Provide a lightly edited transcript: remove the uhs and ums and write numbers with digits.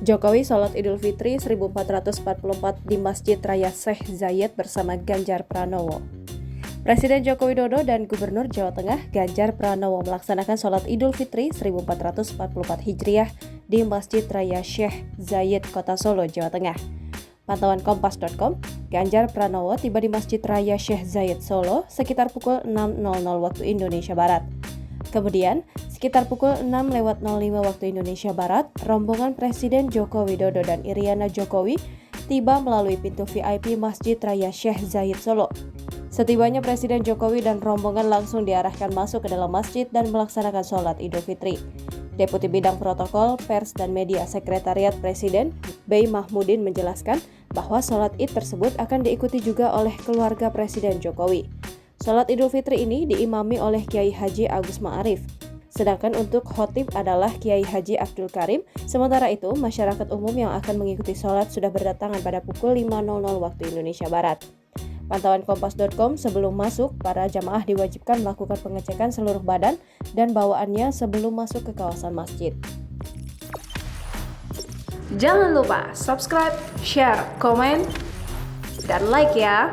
Jokowi sholat Idul Fitri 1444 di Masjid Raya Syekh Zayed bersama Ganjar Pranowo. Presiden Joko Widodo dan Gubernur Jawa Tengah Ganjar Pranowo melaksanakan sholat Idul Fitri 1444 Hijriah di Masjid Raya Syekh Zayed, Kota Solo, Jawa Tengah. Pantauan Kompas.com, Ganjar Pranowo tiba di Masjid Raya Syekh Zayed Solo sekitar pukul 6.00 waktu Indonesia Barat. Kemudian, sekitar pukul 6.05 waktu Indonesia Barat, rombongan Presiden Joko Widodo dan Iriana Jokowi tiba melalui pintu VIP Masjid Raya Syekh Zayed Solo. Setibanya Presiden Jokowi dan rombongan langsung diarahkan masuk ke dalam masjid dan melaksanakan sholat Idul Fitri. Deputi Bidang Protokol, Pers, dan Media Sekretariat Presiden, Bey Mahmudin menjelaskan bahwa sholat Id tersebut akan diikuti juga oleh keluarga Presiden Jokowi. Sholat Idul Fitri ini diimami oleh Kiai Haji Agus Ma'arif. Sedangkan untuk khotib adalah Kiai Haji Abdul Karim. Sementara itu, masyarakat umum yang akan mengikuti sholat sudah berdatangan pada pukul 5.00 waktu Indonesia Barat. Pantauan Kompas.com, sebelum masuk, para jamaah diwajibkan melakukan pengecekan seluruh badan dan bawaannya sebelum masuk ke kawasan masjid. Jangan lupa subscribe, share, komen, dan like ya!